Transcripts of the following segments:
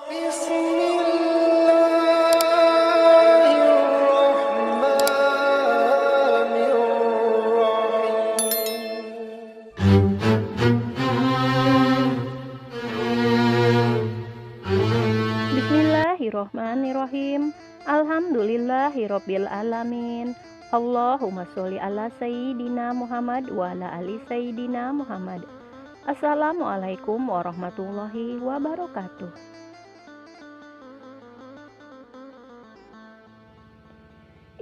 Bismillahirrohmanirrohim. Alhamdulillahirobbil alamin. Allahumma sholli ala sayyidina Muhammad wa ala ali sayyidina Muhammad. Assalamualaikum warahmatullahi wabarakatuh.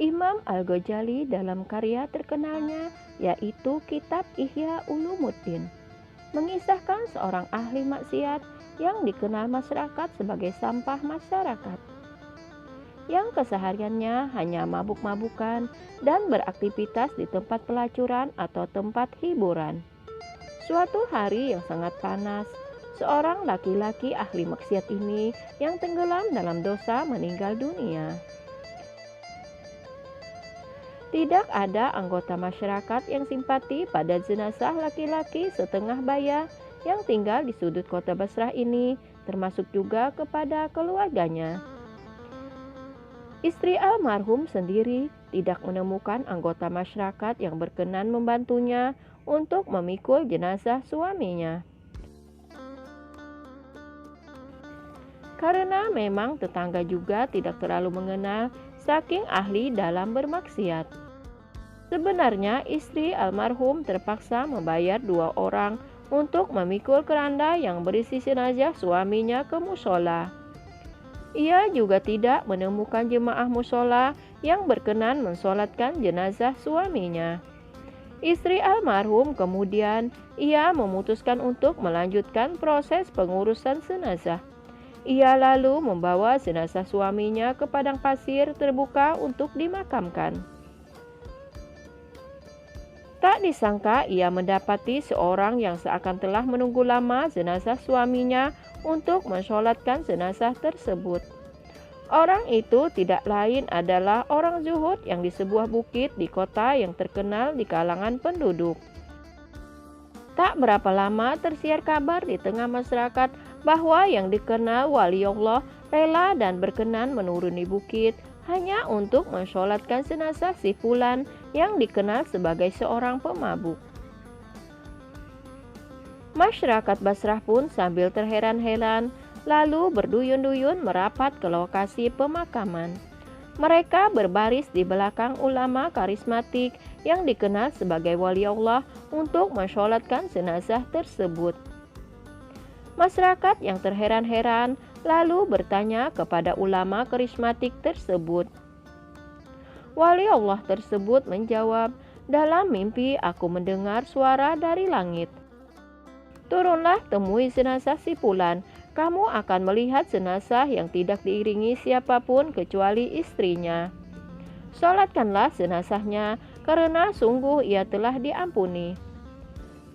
Imam Al-Ghazali dalam karya terkenalnya yaitu Kitab Ihya Ulumuddin mengisahkan seorang ahli maksiat yang dikenal masyarakat sebagai sampah masyarakat, yang kesehariannya hanya mabuk-mabukan dan beraktivitas di tempat pelacuran atau tempat hiburan. Suatu hari yang sangat panas, seorang laki-laki ahli maksiat ini yang tenggelam dalam dosa meninggal dunia. Tidak ada anggota masyarakat yang simpati pada jenazah laki-laki setengah baya yang tinggal di sudut kota Basrah ini, termasuk juga kepada keluarganya. Istri almarhum sendiri tidak menemukan anggota masyarakat yang berkenan membantunya untuk memikul jenazah suaminya. Karena memang tetangga juga tidak terlalu mengenal saking ahli dalam bermaksiat. Sebenarnya istri almarhum terpaksa membayar 2 orang untuk memikul keranda yang berisi jenazah suaminya ke musola. Ia juga tidak menemukan jemaah musola yang berkenan mensolatkan jenazah suaminya. Istri almarhum kemudian ia memutuskan untuk melanjutkan proses pengurusan jenazah. Ia lalu membawa jenazah suaminya ke padang pasir terbuka untuk dimakamkan. Tak disangka ia mendapati seorang yang seakan telah menunggu lama jenazah suaminya untuk mensolatkan jenazah tersebut. Orang itu tidak lain adalah orang zuhud yang di sebuah bukit di kota yang terkenal di kalangan penduduk. Tak berapa lama tersiar kabar di tengah masyarakat bahwa yang dikenal wali Allah rela dan berkenan menuruni bukit hanya untuk mensolatkan jenazah si fulan yang dikenal sebagai seorang pemabuk. Masyarakat Basrah pun sambil terheran-heran lalu berduyun-duyun merapat ke lokasi pemakaman. Mereka berbaris di belakang ulama karismatik yang dikenal sebagai wali Allah untuk mensolatkan jenazah tersebut. Masyarakat yang terheran-heran lalu bertanya kepada ulama karismatik tersebut. Wali Allah tersebut menjawab, "Dalam mimpi aku mendengar suara dari langit. Turunlah temui jenazah si fulan. Kamu akan melihat jenazah yang tidak diiringi siapapun kecuali istrinya. Solatkanlah jenazahnya karena sungguh ia telah diampuni."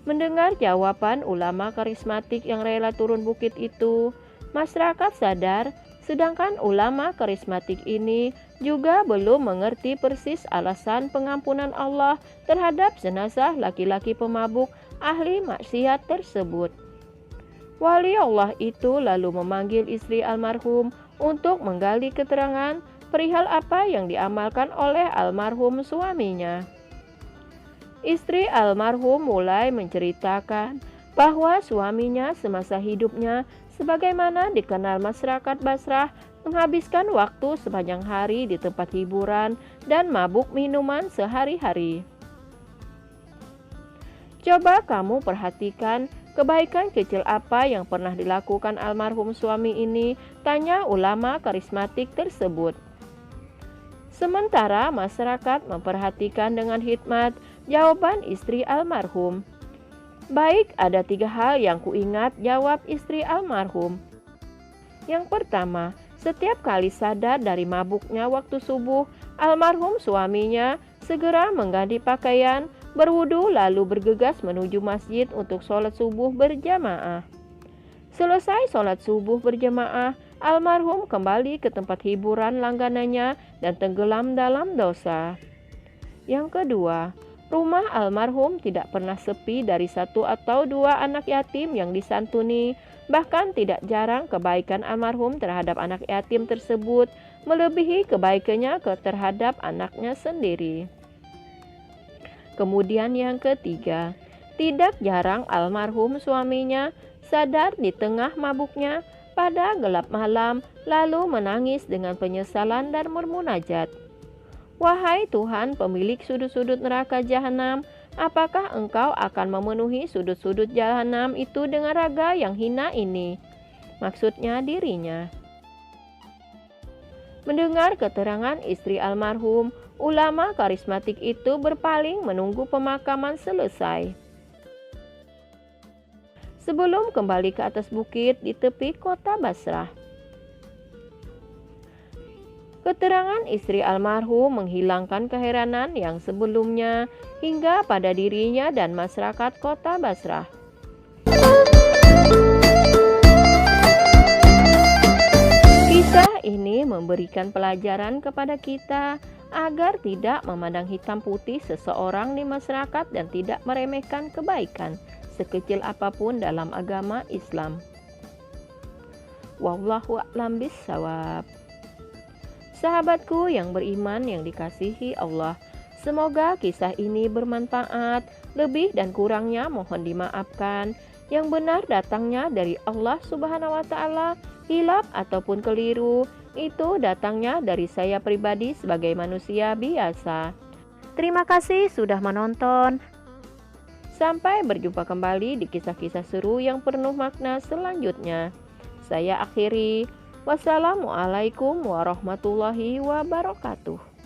Mendengar jawaban ulama karismatik yang rela turun bukit itu, masyarakat sadar, sedangkan ulama karismatik ini juga belum mengerti persis alasan pengampunan Allah terhadap jenazah laki-laki pemabuk ahli maksiat tersebut. Wali Allah itu lalu memanggil istri almarhum untuk menggali keterangan perihal apa yang diamalkan oleh almarhum suaminya. Istri almarhum mulai menceritakan bahwa suaminya semasa hidupnya sebagaimana dikenal masyarakat Basrah menghabiskan waktu sepanjang hari di tempat hiburan dan mabuk minuman sehari-hari. Coba kamu perhatikan kebaikan kecil apa yang pernah dilakukan almarhum suami ini, tanya ulama karismatik tersebut. Sementara masyarakat memperhatikan dengan hikmat jawaban istri almarhum. "Baik, ada 3 hal yang kuingat," jawab istri almarhum. Yang pertama, setiap kali sadar dari mabuknya waktu subuh, almarhum suaminya segera mengganti pakaian, berwudu lalu bergegas menuju masjid untuk sholat subuh berjamaah. Selesai sholat subuh berjamaah, almarhum kembali ke tempat hiburan langganannya dan tenggelam dalam dosa. Yang kedua, rumah almarhum tidak pernah sepi dari 1 atau 2 anak yatim yang disantuni, Bahkan tidak jarang kebaikan almarhum terhadap anak yatim tersebut melebihi kebaikannya terhadap anaknya sendiri. Kemudian yang ketiga, tidak jarang almarhum suaminya sadar di tengah mabuknya pada gelap malam lalu menangis dengan penyesalan dan bermunajat. Wahai Tuhan pemilik sudut-sudut neraka jahanam, apakah Engkau akan memenuhi sudut-sudut jahanam itu dengan raga yang hina ini? Maksudnya dirinya. Mendengar keterangan istri almarhum, ulama karismatik itu berpaling menunggu pemakaman selesai. Sebelum kembali ke atas bukit di tepi kota Basrah, keterangan istri almarhum menghilangkan keheranan yang sebelumnya hingga pada dirinya dan masyarakat kota Basrah. Kisah ini memberikan pelajaran kepada kita agar tidak memandang hitam putih seseorang di masyarakat dan tidak meremehkan kebaikan sekecil apapun dalam agama Islam. Wallahu a'lam bishawab. Sahabatku yang beriman yang dikasihi Allah, semoga kisah ini bermanfaat. Lebih dan kurangnya mohon dimaafkan. Yang benar datangnya dari Allah Subhanahu wa Ta'ala, hilaf ataupun keliru itu datangnya dari saya pribadi sebagai manusia biasa. Terima kasih sudah menonton. Sampai berjumpa kembali di kisah-kisah seru yang penuh makna selanjutnya. Saya akhiri. Wassalamualaikum warahmatullahi wabarakatuh.